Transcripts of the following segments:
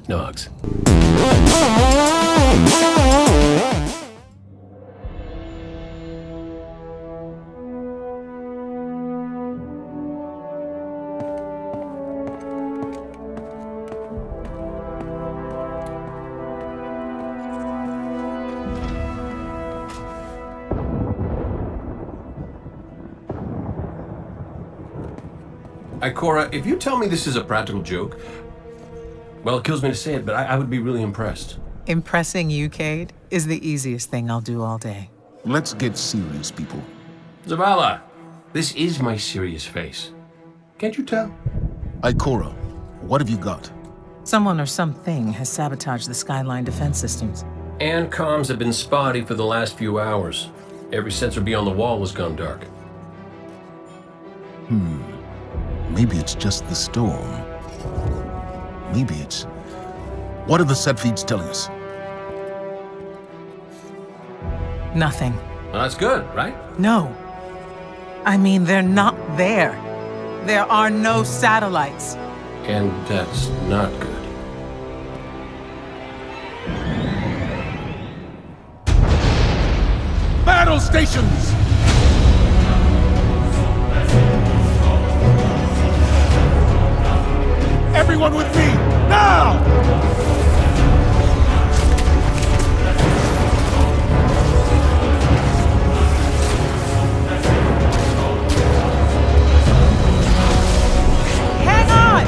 No hugs. Ikora, if you tell me this is a practical joke, well, it kills me to say it, but I would be really impressed. Impressing you, Cade, is the easiest thing I'll do all day. Let's get serious, people. Zavala, this is my serious face. Can't you tell? Ikora, what have you got? Someone or something has sabotaged the Skyline defense systems. And comms have been spotty for the last few hours. Every sensor beyond the wall has gone dark. Maybe it's just the storm. Maybe it's... What are the set feeds telling us? Nothing. Well, that's good, right? No. I mean, they're not there. There are no satellites. And that's not good. Battle stations! Everyone with me, now! Hang on!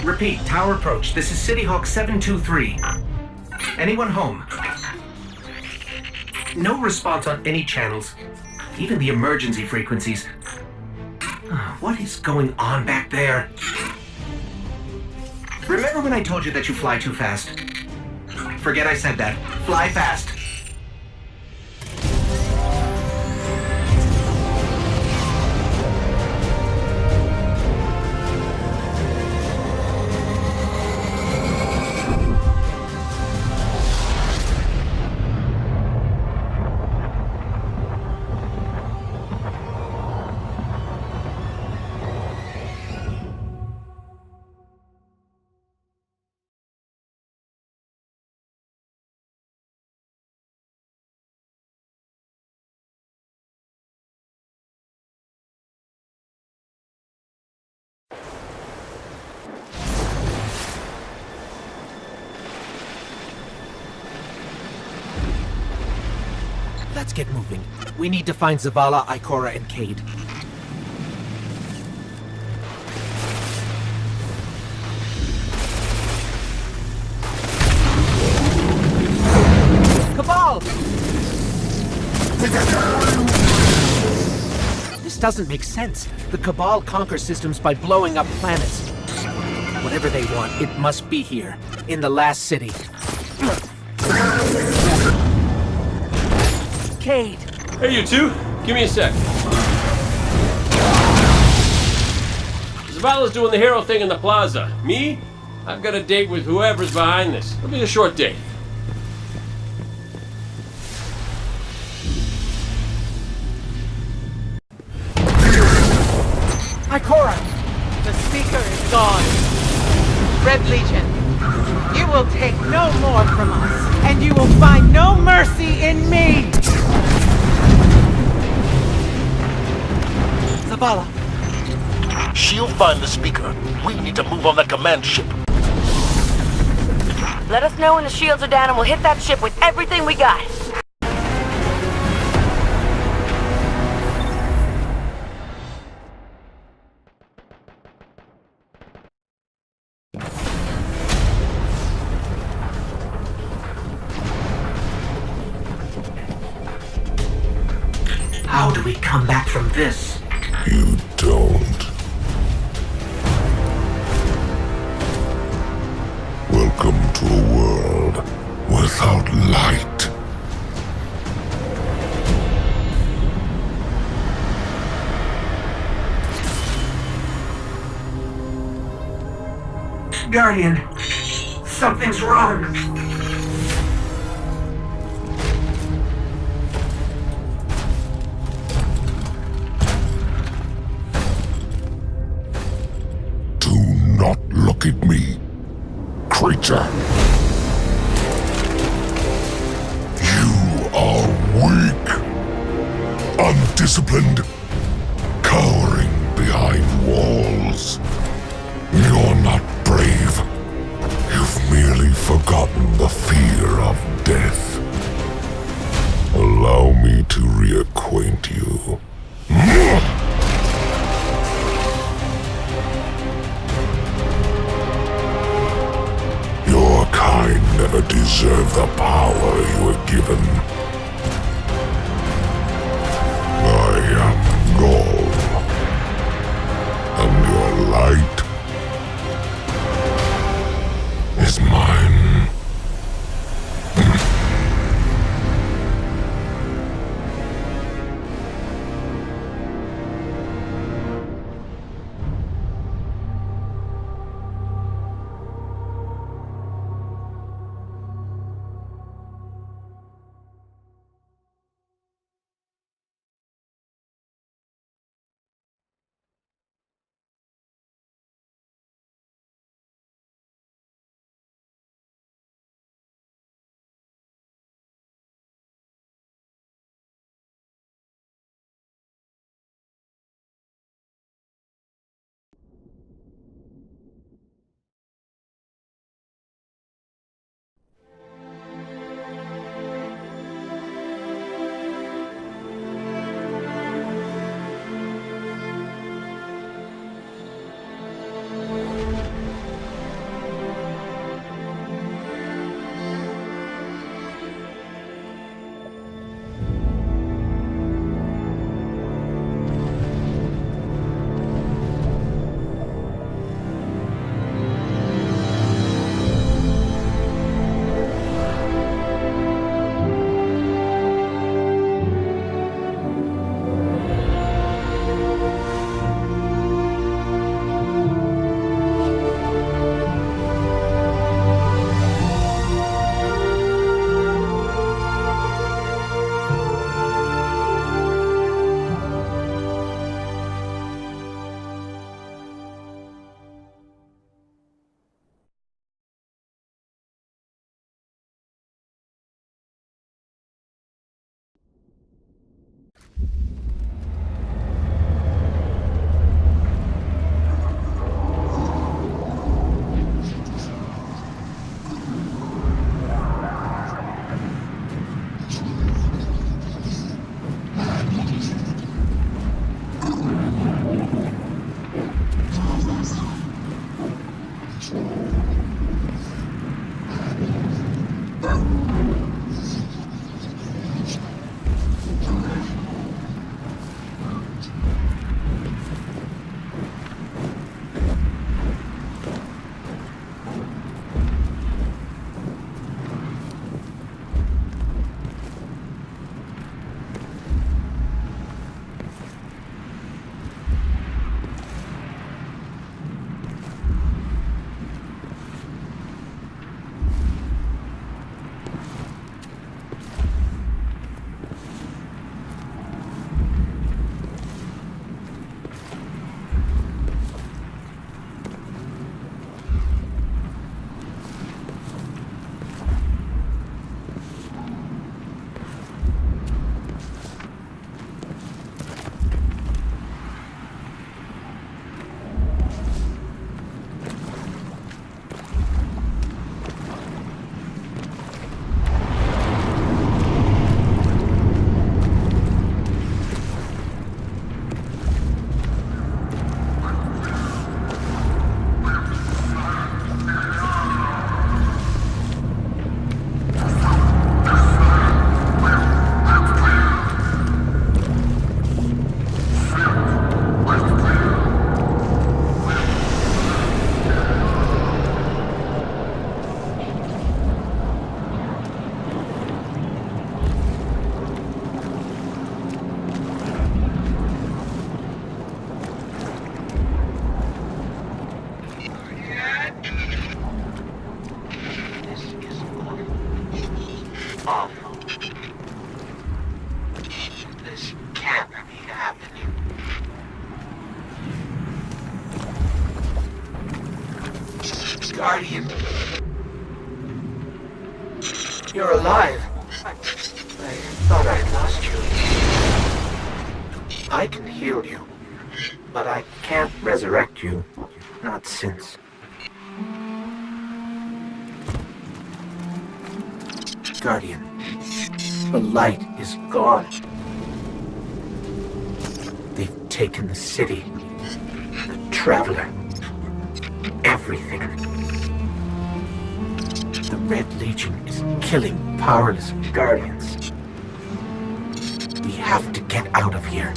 Repeat, tower approach. This is City Hawk 723. Anyone home? No response on any channels, even the emergency frequencies. What is going on back there? Remember when I told you that you fly too fast? Forget I said that. Fly fast. Let's get moving. We need to find Zavala, Ikora, and Cade. Cabal! This doesn't make sense. The Cabal conquer systems by blowing up planets. Whatever they want, it must be here, in the last city. Cade! Hey, you two! Give me a sec. Zavala's doing the hero thing in the plaza. Me? I've got a date with whoever's behind this. It'll be a short date. Ikora! The speaker is gone. Red Legion, you will take no more from us, and you will find no mercy in me! Zavala. She'll find the speaker. We need to move on that command ship. Let us know when the shields are down and we'll hit that ship with everything we got. How do we come back from this? You don't. Welcome to a world without light. Guardian, something's wrong. Do not look at me, creature. You are weak, undisciplined, cowering behind walls. You're not brave. You've merely forgotten the fear of death. Allow me to reacquaint you. Your kind never deserved the power you were given. I am Gaul, and your light is mine. Guardian. You're alive. I thought I had lost you. I can heal you, but I can't resurrect you. Not since. Guardian, the light is gone. They've taken the city, the Traveler, everything. The Red Legion is killing powerless Guardians. We have to get out of here.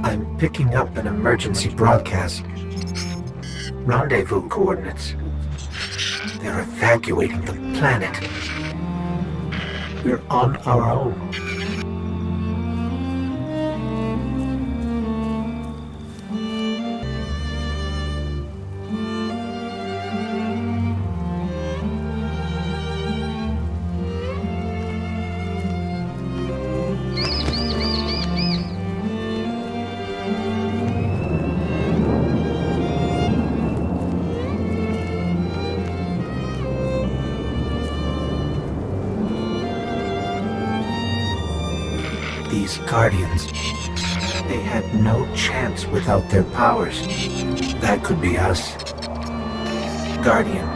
I'm picking up an emergency broadcast. Rendezvous coordinates. They're evacuating the planet. We're on our own. These Guardians, they had no chance without their powers. That could be us. Guardian,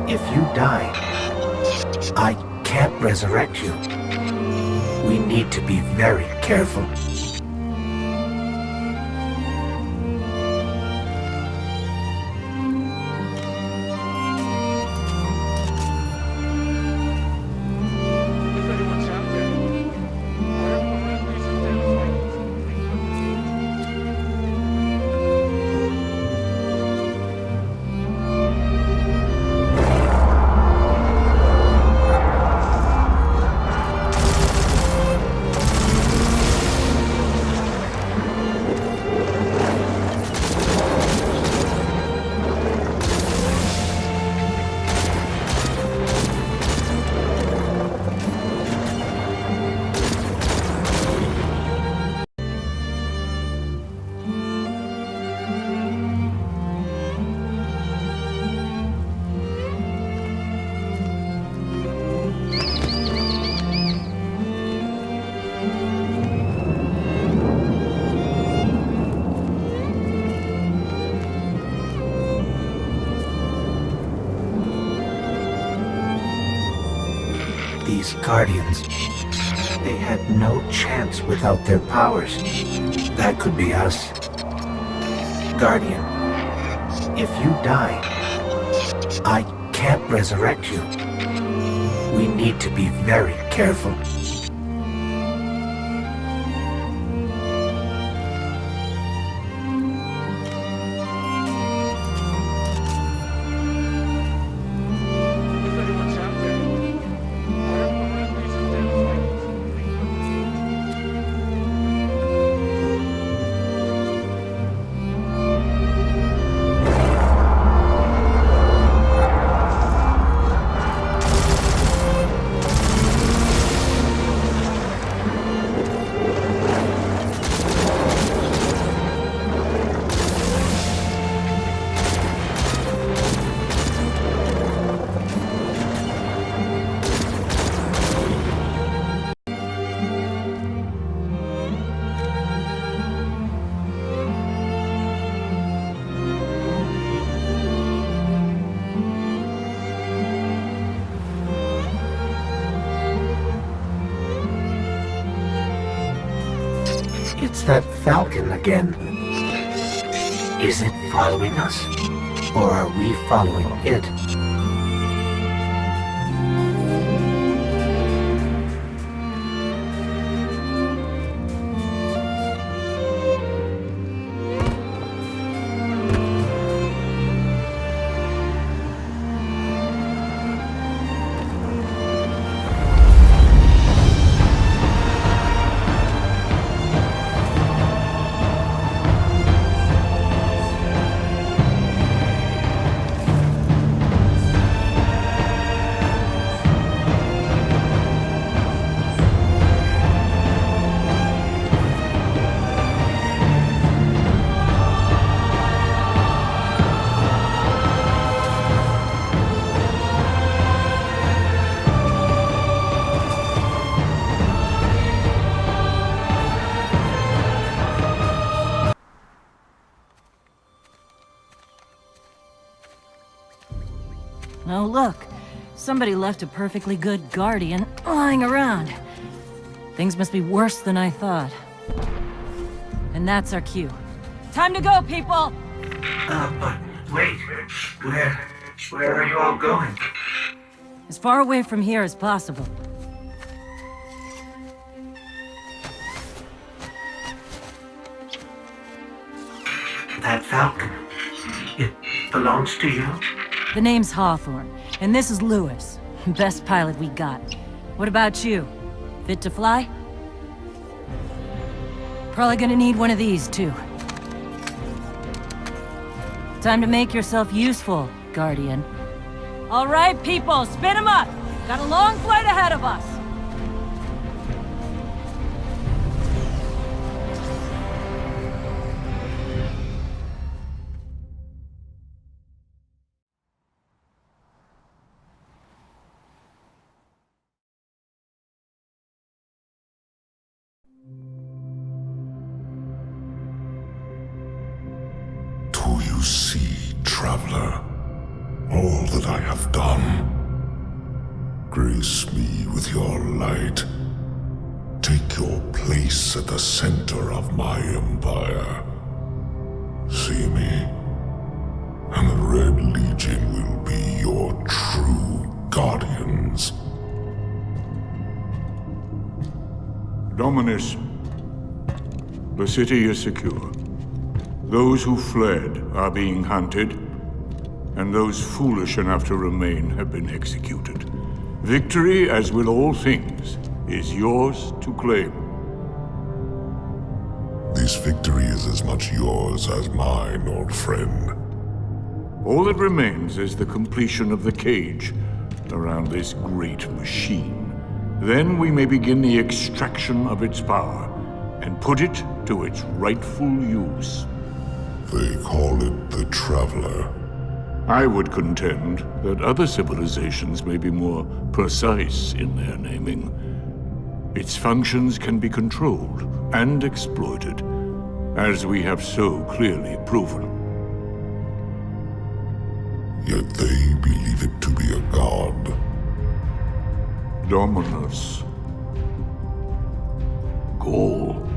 if you die, I can't resurrect you. We need to be very careful. These Guardians, they had no chance without their powers. That could be us. Guardian, if you die, I can't resurrect you. We need to be very careful. It's that Falcon again. Is it following us? Or are we following it? Oh, look. Somebody left a perfectly good Guardian lying around. Things must be worse than I thought. And that's our cue. Time to go, people! But wait. Where are you all going? As far away from here as possible. That Falcon, it belongs to you? The name's Hawthorne, and this is Lewis. Best pilot we got. What about you? Fit to fly? Probably gonna need one of these, too. Time to make yourself useful, Guardian. All right, people, spin 'em up! Got a long flight ahead of us! Do you see, traveler, all that I have done? Grace me with your light. Take your place at the center of my empire. See me, and the Red Legion will be your true guardians. Dominus, the city is secure. Those who fled are being hunted, and those foolish enough to remain have been executed. Victory, as with all things, is yours to claim. This victory is as much yours as mine, old friend. All that remains is the completion of the cage around this great machine. Then we may begin the extraction of its power and put it to its rightful use. They call it the Traveler. I would contend that other civilizations may be more precise in their naming. Its functions can be controlled and exploited, as we have so clearly proven. Yet they believe it to be a god. Dominus. Gaul.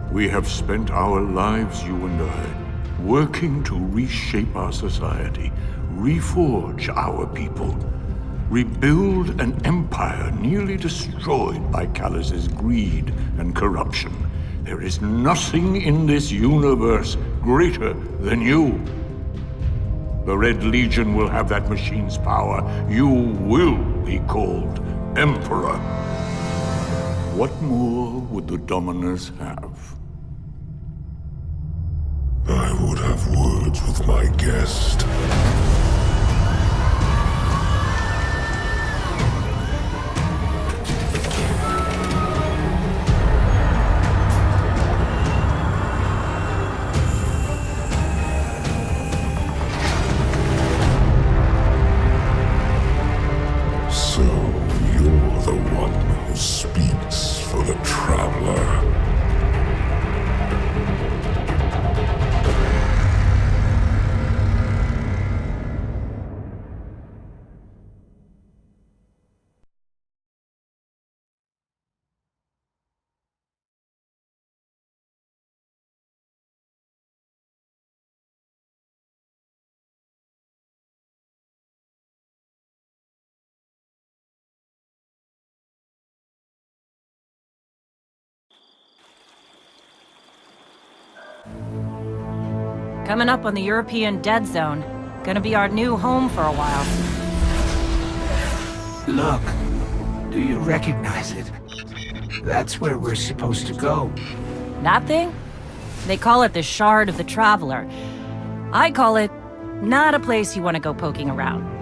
We have spent our lives, you and I, working to reshape our society, reforge our people, rebuild an empire nearly destroyed by Callus's greed and corruption. There is nothing in this universe greater than you. The Red Legion will have that machine's power. You will be called Emperor. What more would the Dominus have? I would have words with my guest. So you're the one who speaks for the Traveler. Coming up on the European Dead Zone. Gonna be our new home for a while. Look, do you recognize it? That's where we're supposed to go. That thing? They call it the Shard of the Traveler. I call it not a place you want to go poking around.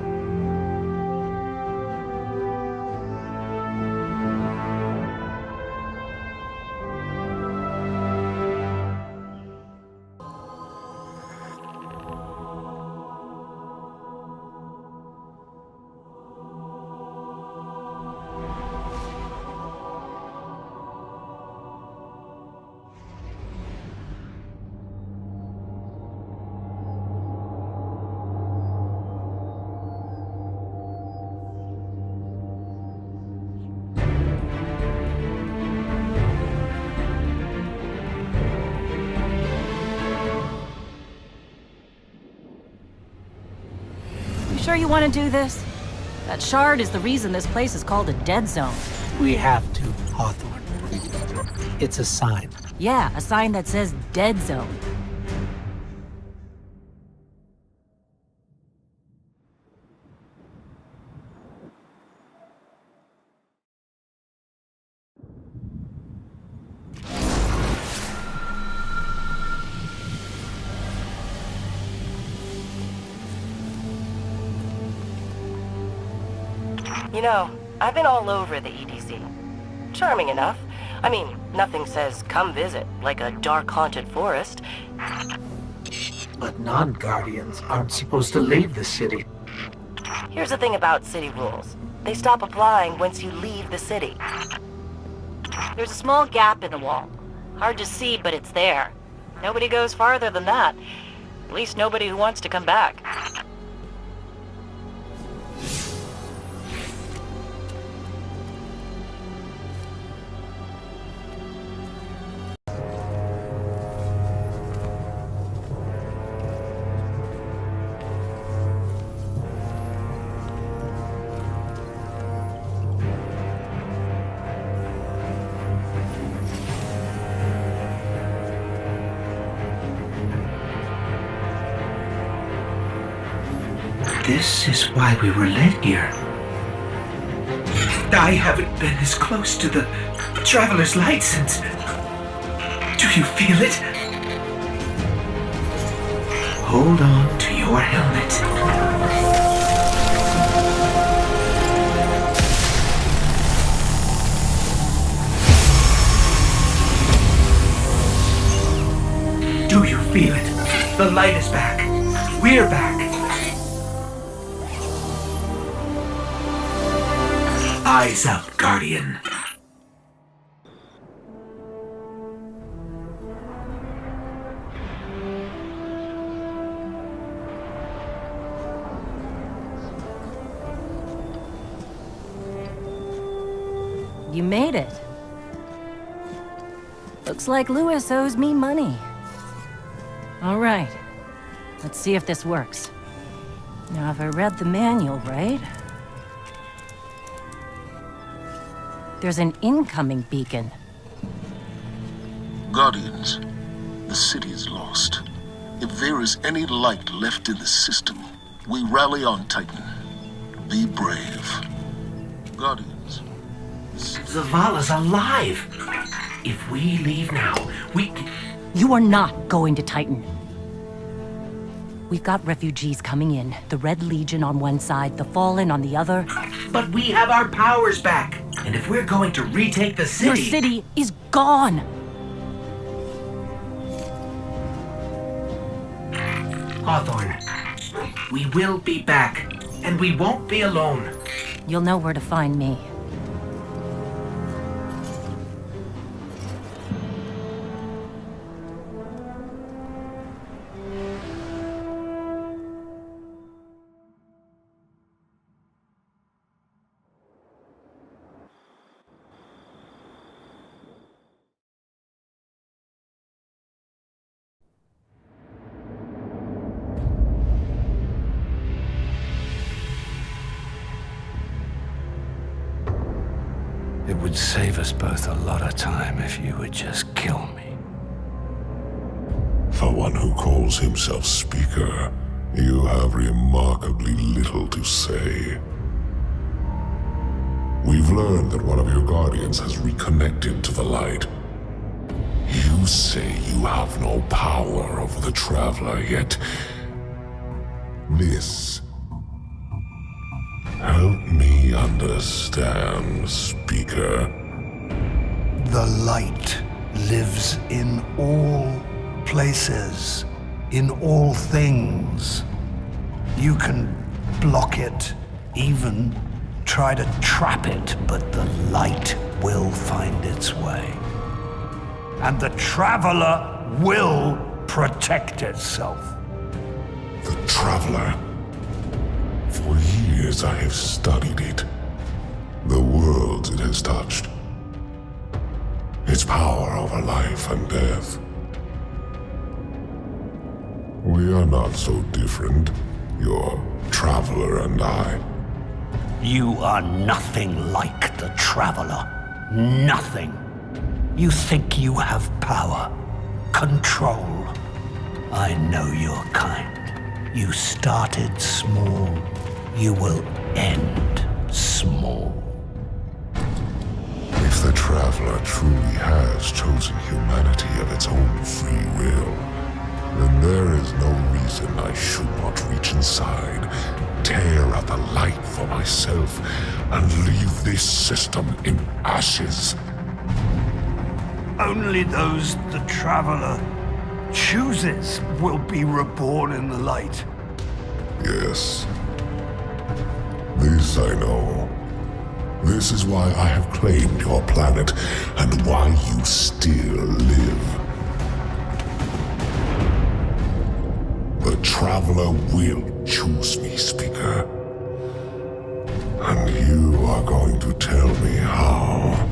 sure you want to do this? That shard is the reason this place is called a dead zone. We have to, Hawthorne. It's a sign. Yeah, a sign that says dead zone. You know, I've been all over the EDZ. Charming enough. I mean, nothing says come visit, like a dark haunted forest. But non-Guardians aren't supposed to leave the city. Here's the thing about city rules. They stop applying once you leave the city. There's a small gap in the wall. Hard to see, but it's there. Nobody goes farther than that. At least nobody who wants to come back. This is why we were led here. I haven't been as close to the Traveler's Light since... Do you feel it? Hold on to your helmet. Do you feel it? The light is back. We're back. Eyes up, Guardian. You made it. Looks like Lewis owes me money. All right. Let's see if this works. Now, if I read the manual right... There's an incoming beacon. Guardians, the city is lost. If there is any light left in the system, we rally on Titan. Be brave. Guardians. Zavala's alive! If we leave now, we can... You are not going to Titan. We've got refugees coming in. The Red Legion on one side, the Fallen on the other. But we have our powers back! And if we're going to retake the city... Your city is gone! Hawthorne, we will be back, and we won't be alone. You'll know where to find me. It would save us both a lot of time if you would just kill me. For one who calls himself Speaker, you have remarkably little to say. We've learned that one of your Guardians has reconnected to the light. You say you have no power over the Traveler, yet... This... Help me understand, Speaker. The light lives in all places, in all things. You can block it, even try to trap it, but the light will find its way. And the Traveler will protect itself. The Traveler. For years I have studied it. The worlds it has touched. Its power over life and death. We are not so different. your traveler and I. You are nothing like the Traveler. Nothing. You think you have power, control. I know your kind. You started small. You will end small. If the Traveler truly has chosen humanity of its own free will, then there is no reason I should not reach inside, tear at the light for myself, and leave this system in ashes. Only those the Traveler chooses will be reborn in the light. Yes. This I know. This is why I have claimed your planet, and why you still live. The Traveler will choose me, Speaker. And you are going to tell me how.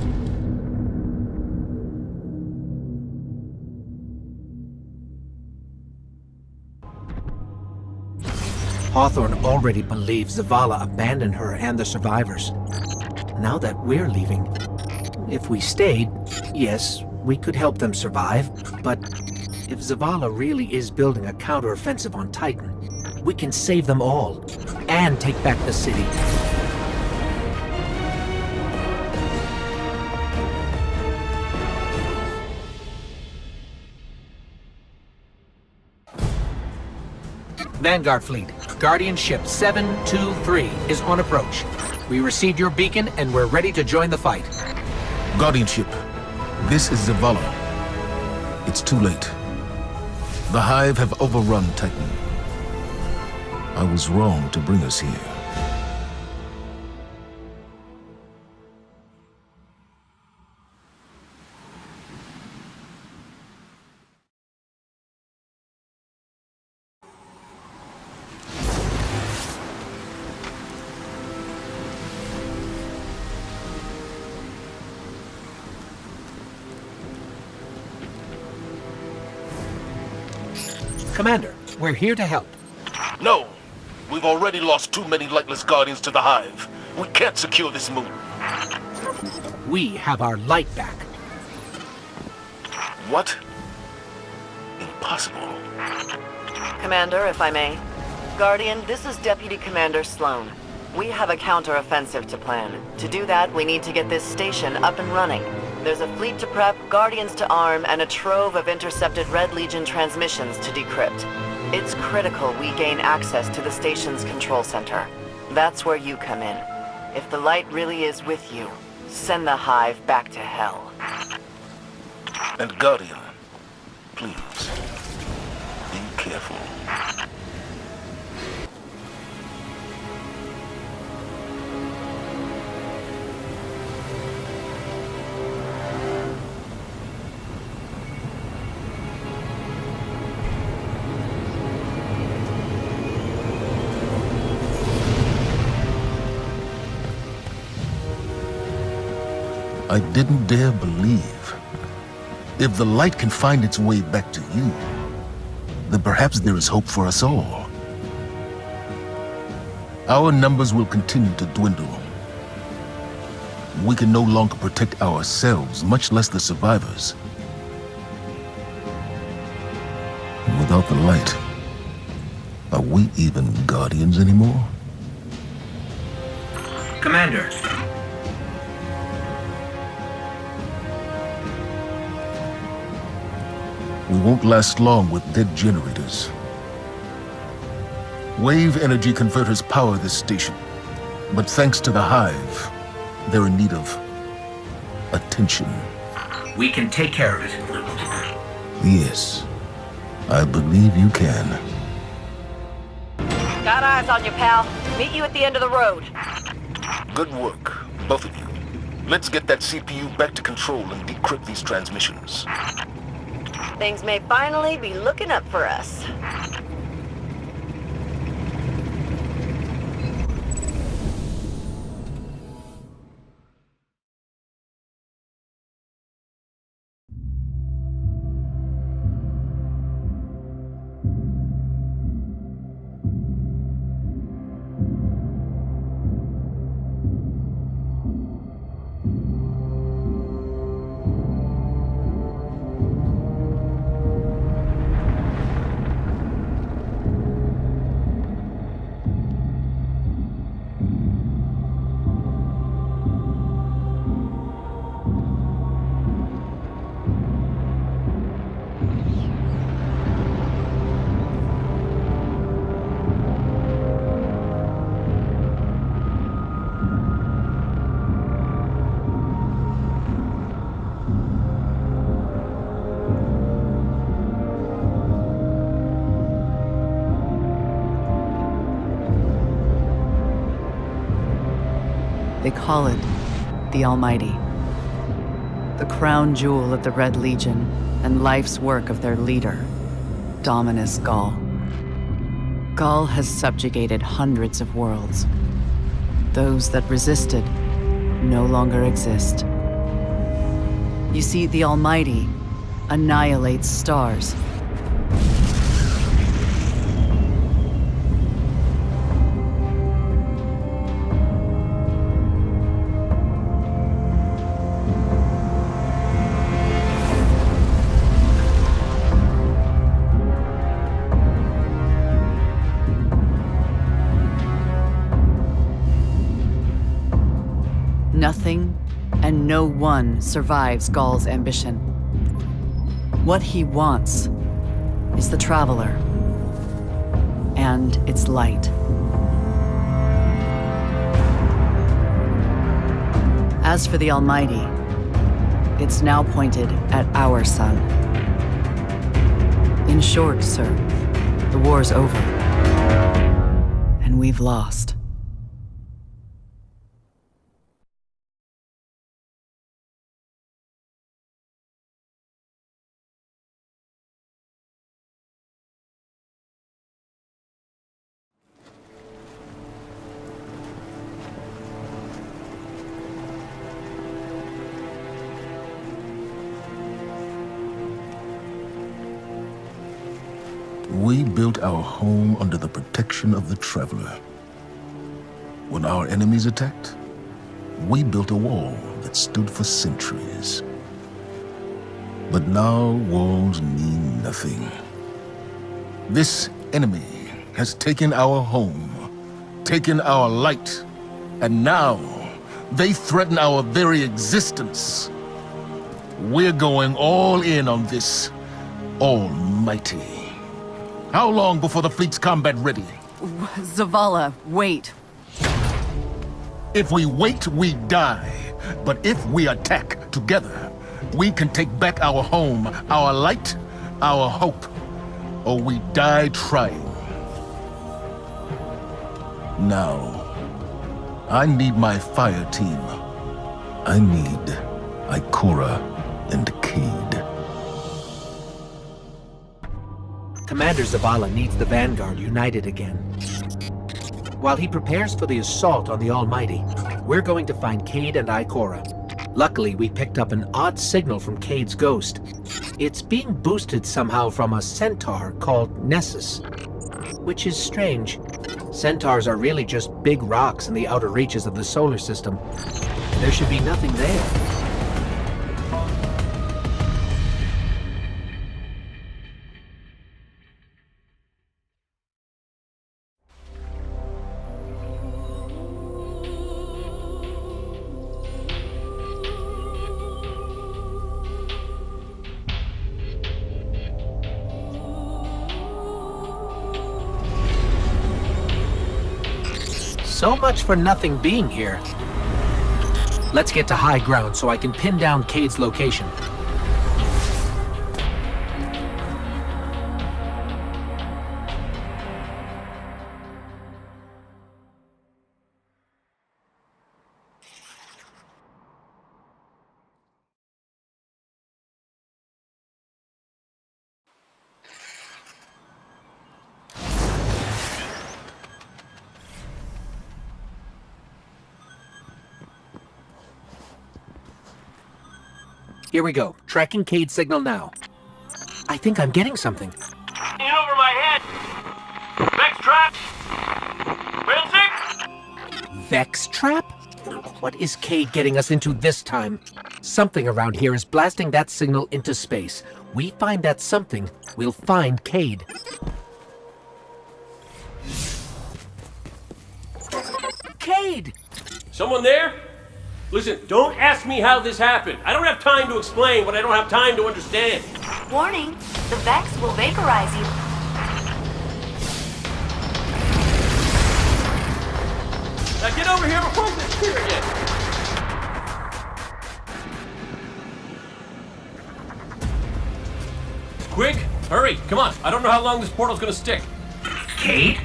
Hawthorne already believes Zavala abandoned her and the survivors. Now that we're leaving, if we stayed, yes, we could help them survive, but if Zavala really is building a counteroffensive on Titan, we can save them all, and take back the city. Vanguard Fleet, Guardian Ship 723 is on approach. We received your beacon and we're ready to join the fight. Guardian Ship, this is Zavala. It's too late. The Hive have overrun Titan. I was wrong to bring us here. Commander, we're here to help. No! We've already lost too many lightless Guardians to the Hive. We can't secure this moon. We have our light back. What? Impossible. Commander, if I may. Guardian, this is Deputy Commander Sloan. We have a counter-offensive to plan. To do that, we need to get this station up and running. There's a fleet to prep, Guardians to arm, and a trove of intercepted Red Legion transmissions to decrypt. It's critical we gain access to the station's control center. That's where you come in. If the light really is with you, send the Hive back to hell. And Guardian, please, be careful. I didn't dare believe. If the light can find its way back to you, then perhaps there is hope for us all. Our numbers will continue to dwindle. We can no longer protect ourselves, much less the survivors. Without the light, are we even Guardians anymore? Commander. We won't last long with dead generators. Wave energy converters power this station, but thanks to the Hive, they're in need of attention. We can take care of it. Yes, I believe you can. Got eyes on you, pal. Meet you at the end of the road. Good work, both of you. Let's get that CPU back to control and decrypt these transmissions. Things may finally be looking up for us. They call it the Almighty. The crown jewel of the Red Legion and life's work of their leader, Dominus Gaul. Gaul has subjugated hundreds of worlds. Those that resisted no longer exist. You see, the Almighty annihilates stars. Nothing and no one survives Gaul's ambition. What he wants is the Traveler and its light. As for the Almighty, it's now pointed at our sun. In short, sir, the war's over, and we've lost. We built our home under the protection of the Traveler. When our enemies attacked, we built a wall that stood for centuries. But now walls mean nothing. This enemy has taken our home, taken our light, and now they threaten our very existence. We're going all in on this Almighty. How long before the fleet's combat ready? Zavala, wait. If we wait, we die. But if we attack together, we can take back our home, our light, our hope. Or we die trying. Now, I need my fire team. I need Ikora and Cade. Commander Zavala needs the Vanguard united again. While he prepares for the assault on the Almighty, we're going to find Cade and Ikora. Luckily, we picked up an odd signal from Cade's ghost. It's being boosted somehow from a centaur called Nessus, which is strange. Centaurs are really just big rocks in the outer reaches of the solar system. There should be nothing there. So much for nothing being here. Let's get to high ground so I can pin down Cade's location. Here we go. Tracking Cade's signal now. I think I'm getting something. In over my head! Vex trap! Wilson? Vex trap? What is Cade getting us into this time? Something around here is blasting that signal into space. We find that something, we'll find Cade. Cade! Someone there? Listen, don't ask me how this happened. I don't have time to explain what I don't have time to understand. Warning, the Vex will vaporize you. Now get over here before we disappear again. Quick, hurry, come on. I don't know how long this portal's gonna stick. Cade?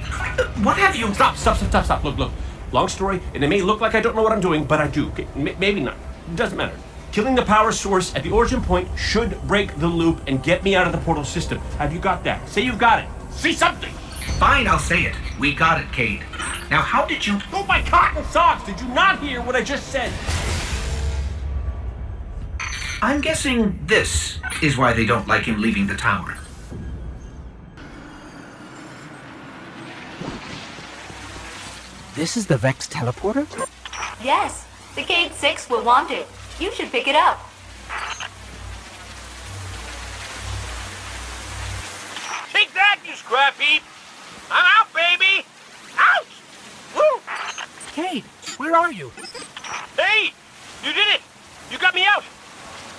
What have you... Stop. Look. Long story, and it may look like I don't know what I'm doing, but I do. Okay? Maybe not. It doesn't matter. Killing the power source at the origin point should break the loop and get me out of the portal system. Have you got that? Say you've got it. Say something! Fine, I'll say it. We got it, Cade. Now, how did you... Oh, my cotton socks! Did you not hear what I just said? I'm guessing this is why they don't like him leaving the tower. This is the Vex teleporter? Yes, the Cade 6 will want it. You should pick it up. Take that, you scrap heap! I'm out, baby! Out! Woo! Cade, where are you? Hey! You did it! You got me out!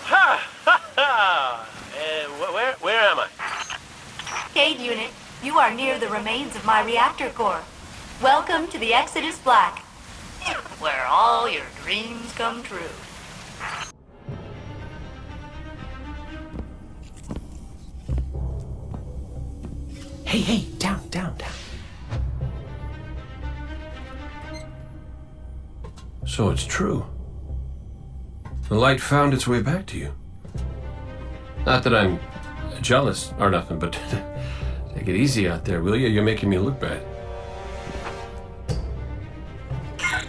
Ha! Ha! Ha! Where am I? Cade unit, you are near the remains of my reactor core. Welcome to the Exodus Black, where all your dreams come true. Hey, down. So it's true. The light found its way back to you. Not that I'm jealous or nothing, but take it easy out there, will you? You're making me look bad.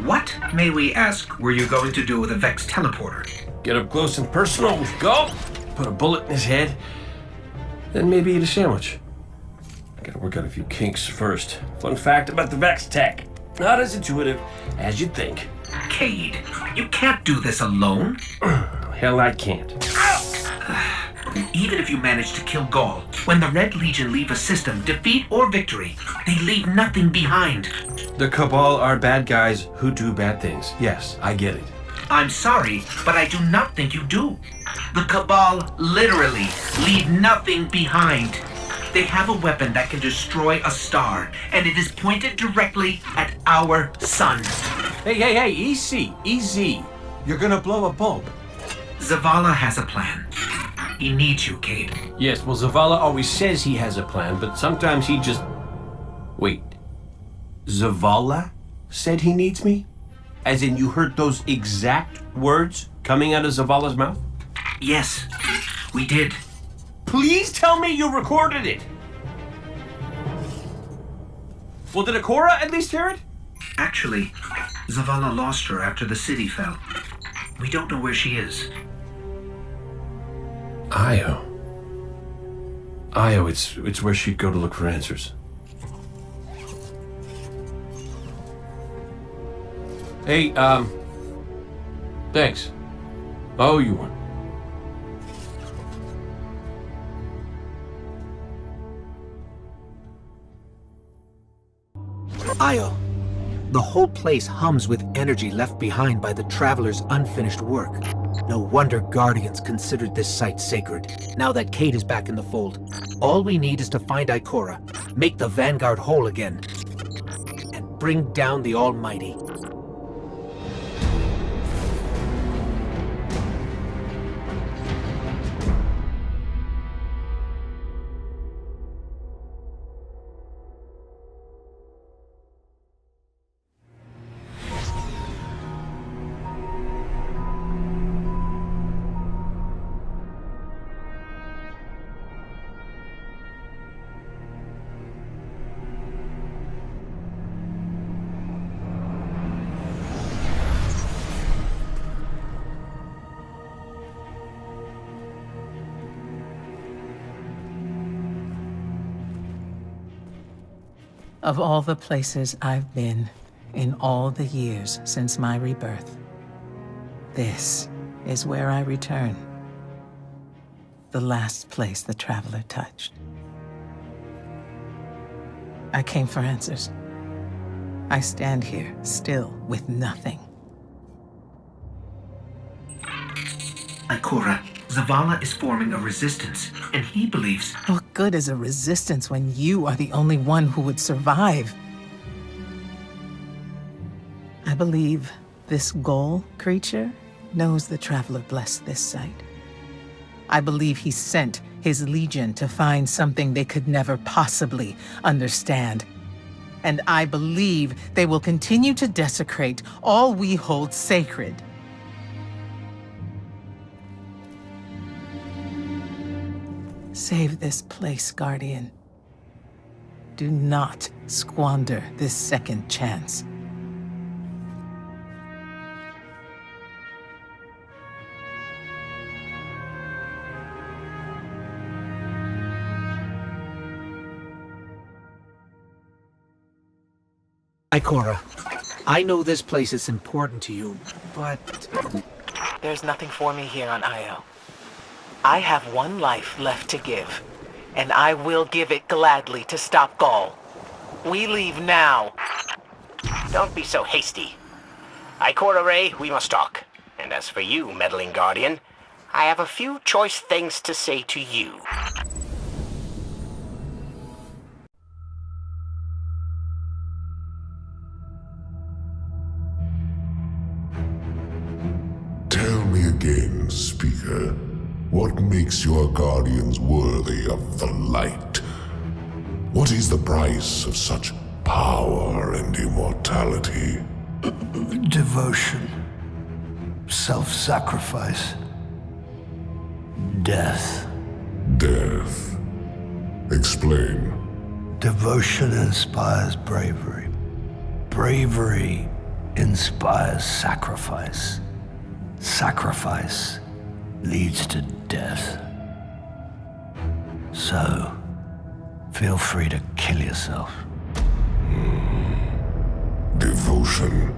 What, may we ask, were you going to do with a Vex teleporter? Get up close and personal. Go! Put a bullet in his head. Then maybe eat a sandwich. I gotta work out a few kinks first. Fun fact about the Vex tech. Not as intuitive as you'd think. Cade, you can't do this alone. Hell, I can't. Even if you manage to kill Gaul, when the Red Legion leave a system, defeat or victory, they leave nothing behind. The Cabal are bad guys who do bad things. Yes, I get it. I'm sorry, but I do not think you do. The Cabal literally leave nothing behind. They have a weapon that can destroy a star, and it is pointed directly at our sun. Hey, easy. You're gonna blow a bulb. Zavala has a plan. He needs you, Cade. Yes, well, Zavala always says he has a plan, but sometimes he just... Wait. Zavala said he needs me? As in you heard those exact words coming out of Zavala's mouth? Yes, we did. Please tell me you recorded it! Well, did Akora at least hear it? Actually, Zavala lost her after the city fell. We don't know where she is. Io, it's where she'd go to look for answers. Hey, thanks. Oh, you won. Io! The whole place hums with energy left behind by the Traveler's unfinished work. No wonder Guardians considered this site sacred, now that Cade is back in the fold. All we need is to find Ikora, make the Vanguard whole again, and bring down the Almighty. Of all the places I've been in all the years since my rebirth, this is where I return. The last place the Traveler touched. I came for answers. I stand here, still, with nothing. Ikora, Zavala is forming a resistance, and he believes... What good is a resistance when you are the only one who would survive? I believe this Ghoul creature knows the Traveler blessed this site. I believe he sent his Legion to find something they could never possibly understand. and I believe they will continue to desecrate all we hold sacred. Save this place, Guardian. Do not squander this second chance. Ikora, I know this place is important to you, but... There's nothing for me here on Io. I have one life left to give, and I will give it gladly to stop Gaul. We leave now. Don't be so hasty. Ikora Ray, we must talk. And as for you, meddling Guardian, I have a few choice things to say to you. Tell me again, Speaker, what makes your Guardians worthy of the light? What is the price of such power and immortality? Devotion. Self-sacrifice. Death. Death. Explain. Devotion inspires bravery. Bravery inspires sacrifice. Sacrifice leads to death. So, feel free to kill yourself. Devotion.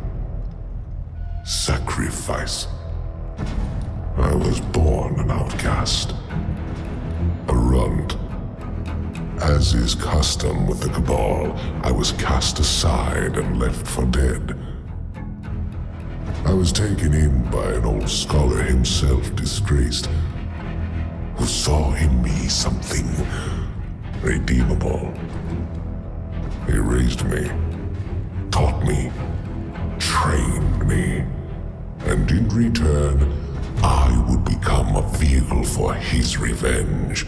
Sacrifice. I was born an outcast. A runt. As is custom with the Cabal, I was cast aside and left for dead. I was taken in by an old scholar himself, disgraced, who saw in me something redeemable. He raised me, taught me, trained me, and in return, I would become a vehicle for his revenge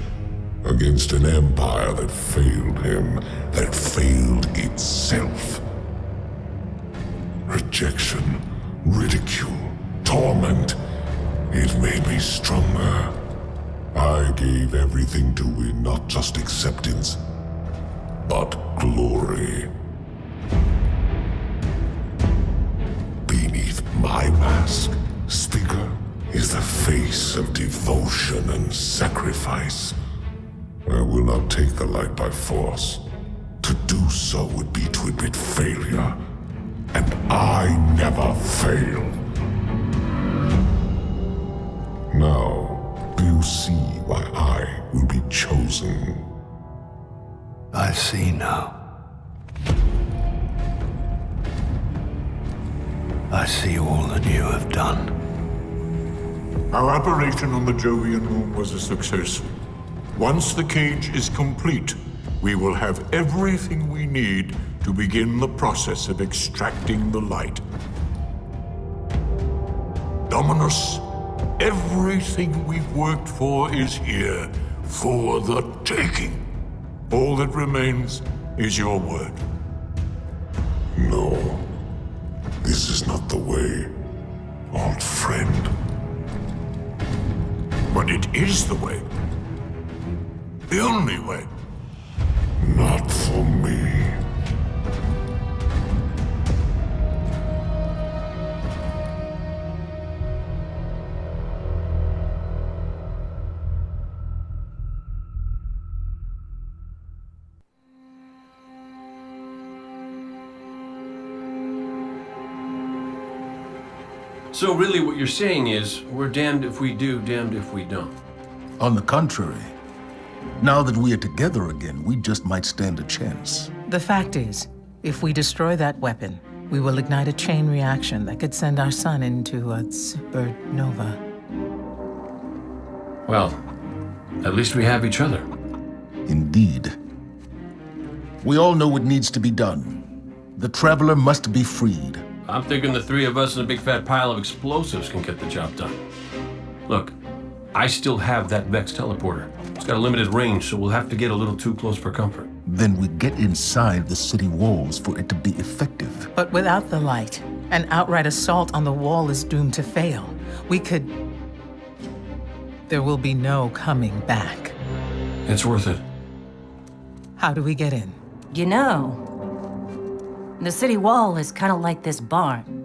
against an empire that failed him, that failed itself. Rejection, ridicule, torment, it made me stronger. I gave everything to win not just acceptance, but glory. Beneath my mask, Speaker, is the face of devotion and sacrifice. I will not take the light by force. To do so would be to admit failure, and I never fail. Now, do you see why I will be chosen? I see now. I see all that you have done. Our operation on the Jovian moon was a success. Once the cage is complete, we will have everything we need to begin the process of extracting the light. Dominus, everything we've worked for is here, for the taking. All that remains is your word. No, this is not the way, old friend. But it is the way. The only way. Not for me. So really what you're saying is, we're damned if we do, damned if we don't. On the contrary, now that we are together again, we just might stand a chance. The fact is, if we destroy that weapon, we will ignite a chain reaction that could send our sun into a supernova. Well, at least we have each other. Indeed. We all know what needs to be done. The Traveler must be freed. I'm thinking the three of us and a big fat pile of explosives can get the job done. Look, I still have that Vex teleporter. It's got a limited range, so we'll have to get a little too close for comfort. Then we get inside the city walls for it to be effective. But without the light, an outright assault on the wall is doomed to fail. We could... There will be no coming back. It's worth it. How do we get in? You know, the city wall is kind of like this barn.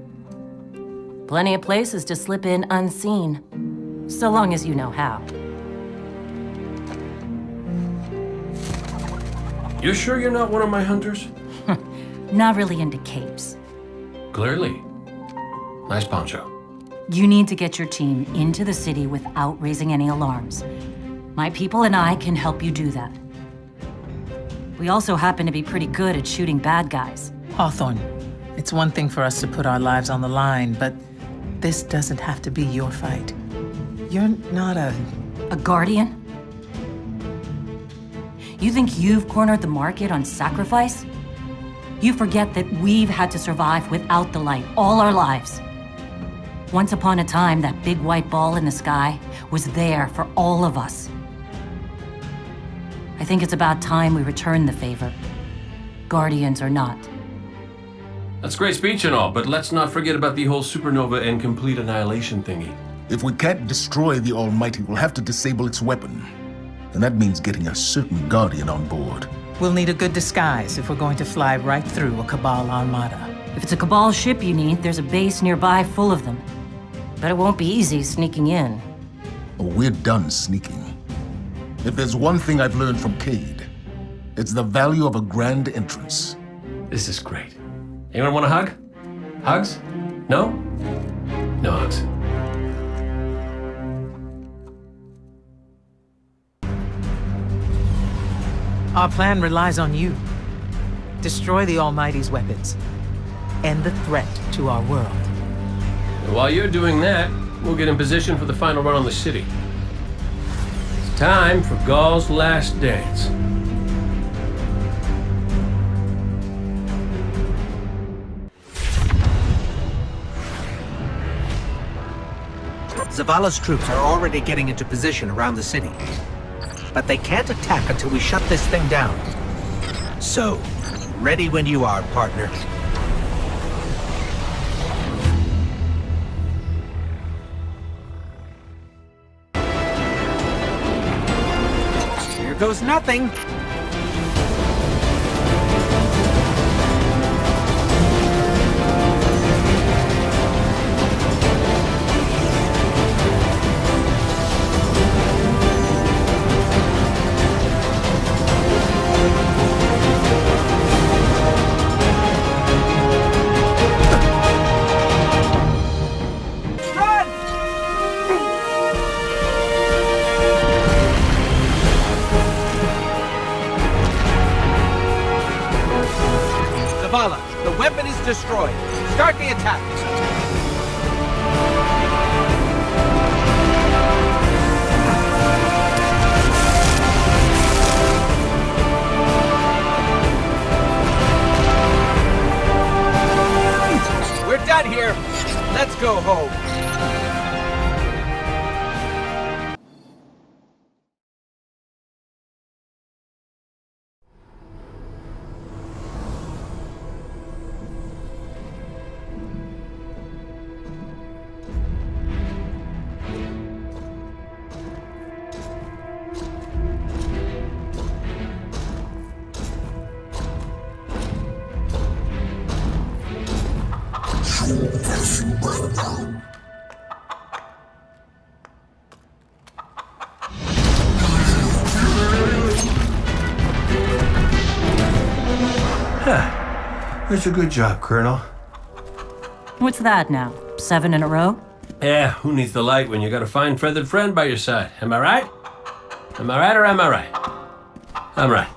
Plenty of places to slip in unseen, so long as you know how. You sure you're not one of my hunters? Not really into capes. Clearly. Nice poncho. You need to get your team into the city without raising any alarms. My people and I can help you do that. We also happen to be pretty good at shooting bad guys. Hawthorne, it's one thing for us to put our lives on the line, but this doesn't have to be your fight. You're not a guardian? You think you've cornered the market on sacrifice? You forget that we've had to survive without the light all our lives. Once upon a time, that big white ball in the sky was there for all of us. I think it's about time we return the favor, guardians or not. That's great speech and all, but let's not forget about the whole supernova and complete annihilation thingy. If we can't destroy the Almighty, we'll have to disable its weapon. And that means getting a certain Guardian on board. We'll need a good disguise if we're going to fly right through a Cabal armada. If it's a Cabal ship you need, there's a base nearby full of them. But it won't be easy sneaking in. Oh, we're done sneaking. If there's one thing I've learned from Cade, it's the value of a grand entrance. This is great. Anyone want a hug? Hugs? No? No hugs. Our plan relies on you. Destroy the Almighty's weapons. End the threat to our world. And while you're doing that, we'll get in position for the final run on the city. It's time for Gaul's last dance. Zavala's troops are already getting into position around the city. But they can't attack until we shut this thing down. So, ready when you are, partner. Here goes nothing. Zavala, the weapon is destroyed. Start the attack. We're done here. Let's go home. That's a good job, Colonel. What's that now? 7 in a row? Yeah, who needs the light when you got a fine feathered friend by your side? Am I right? Am I right or am I right? I'm right.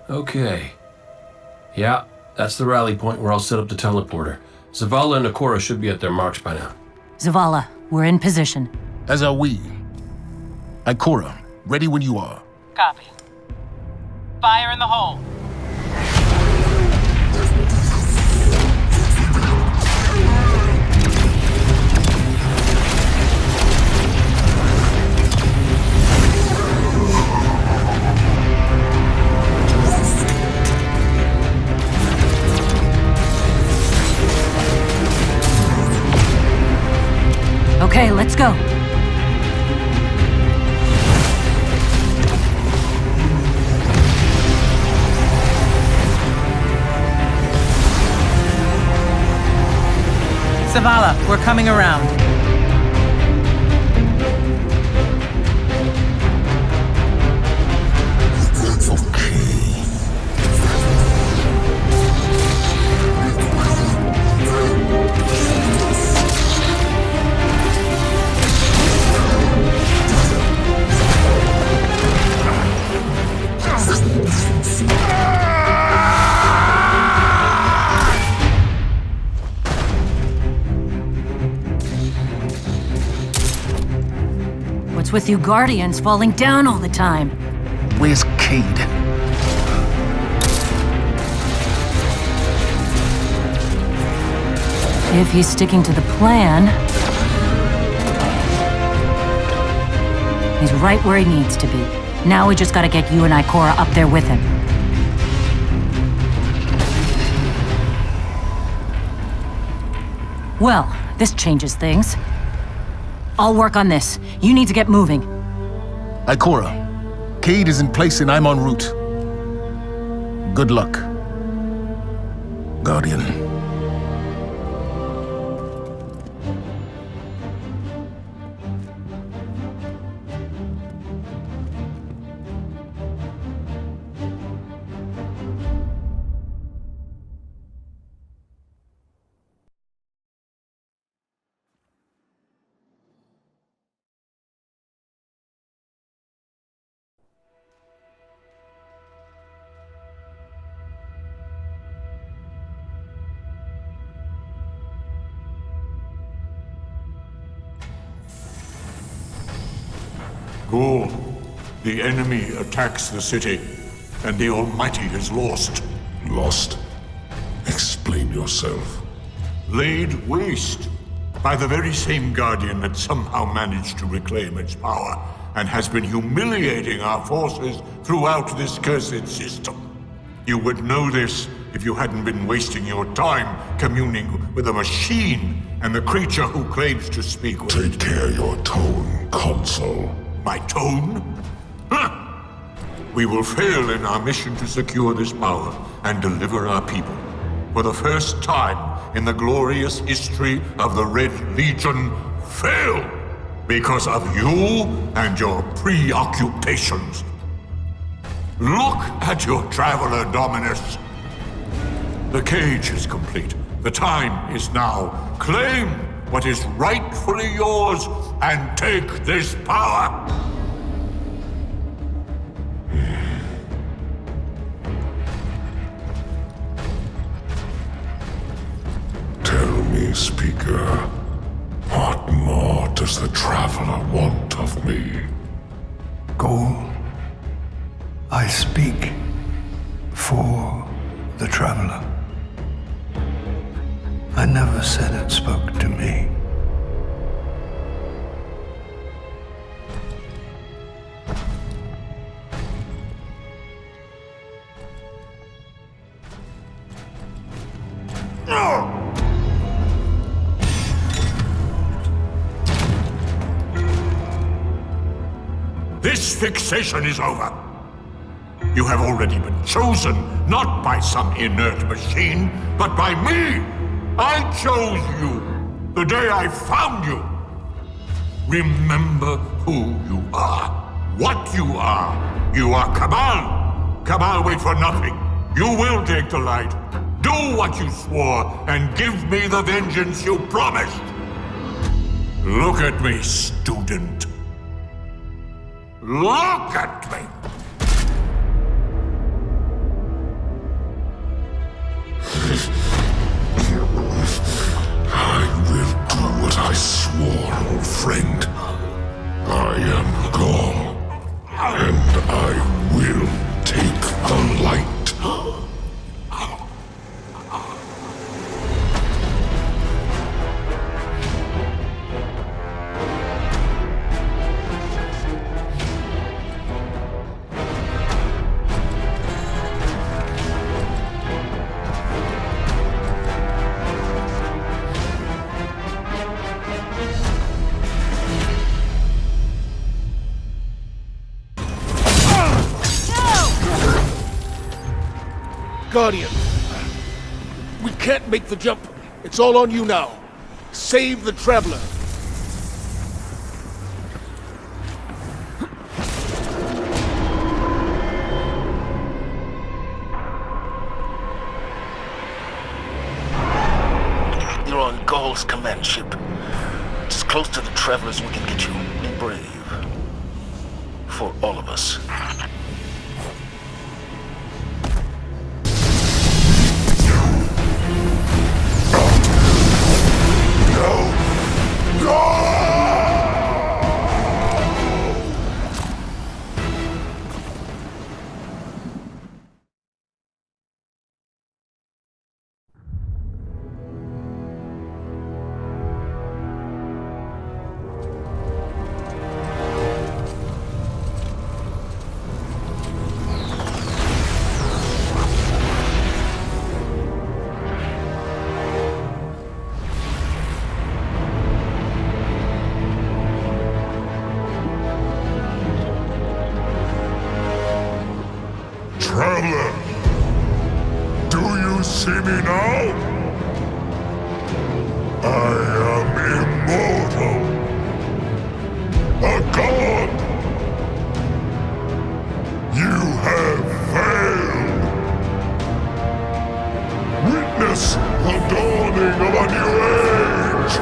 Okay. Yeah, that's the rally point where I'll set up the teleporter. Zavala and Ikora should be at their marks by now. Zavala, we're in position. As are we. Ikora, ready when you are. Copy. Fire in the hole. Let's go. Zavala, we're coming around. What's with you Guardians falling down all the time? Where's Cade? If he's sticking to the plan, he's right where he needs to be. Now we just gotta get you and Ikora up there with him. Well, this changes things. I'll work on this. You need to get moving. Ikora, Cade is in place and I'm en route. Good luck, Guardian. Ghoul, the enemy attacks the city, and the Almighty is lost. Lost? Explain yourself. Laid waste by the very same Guardian that somehow managed to reclaim its power, and has been humiliating our forces throughout this cursed system. You would know this if you hadn't been wasting your time communing with a machine and the creature who claims to speak with... Take care your tone, Consul. My tone? Huh. We will fail in our mission to secure this power and deliver our people. For the first time in the glorious history of the Red Legion, fail! Because of you and your preoccupations. Look at your traveler, Dominus. The cage is complete. The time is now. Claim what is rightfully yours and take this power. Tell me, Speaker, what more does the Traveler want of me? Ghoul, I speak for the Traveler. I never said it spoke to me. This fixation is over. You have already been chosen, not by some inert machine, but by me. I chose you the day I found you. Remember who you are, what you are. You are Cabal. Cabal wait for nothing. You will take the light. Do what you swore and give me the vengeance you promised. Look at me, student. Look at me! I will do what I swore, old friend. I am Gaul, and I will take the light. Guardian. We can't make the jump. It's all on you now. Save the Traveler. You're on Gaul's command ship. As close to the Traveler as we can get you. Be brave. For all of us. Traveler, do you see me now? I am immortal. A god. You have failed. Witness the dawning of a new age.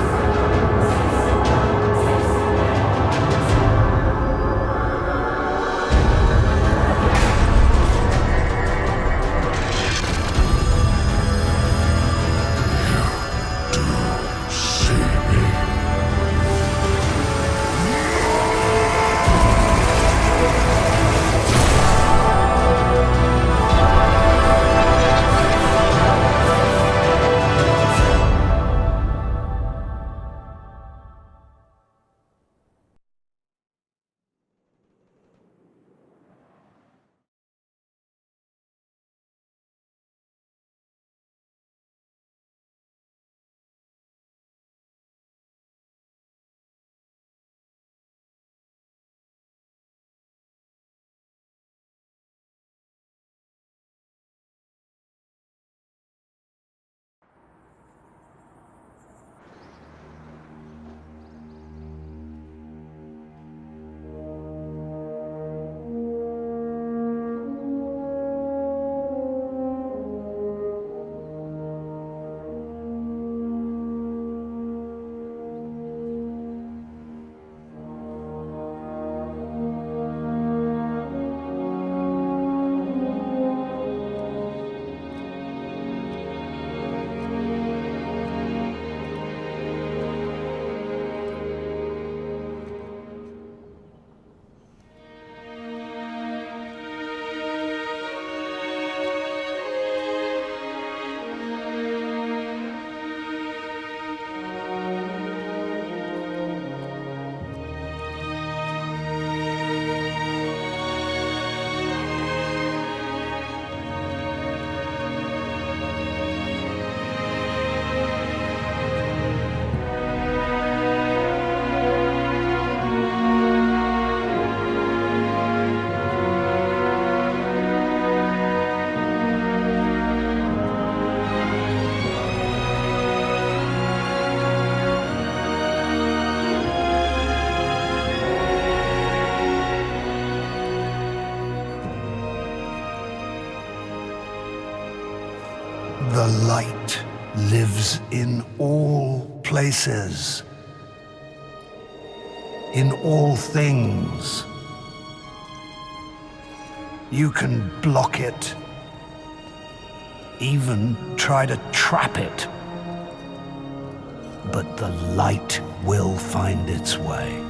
The light lives in all places, in all things. You can block it, even try to trap it, but the light will find its way.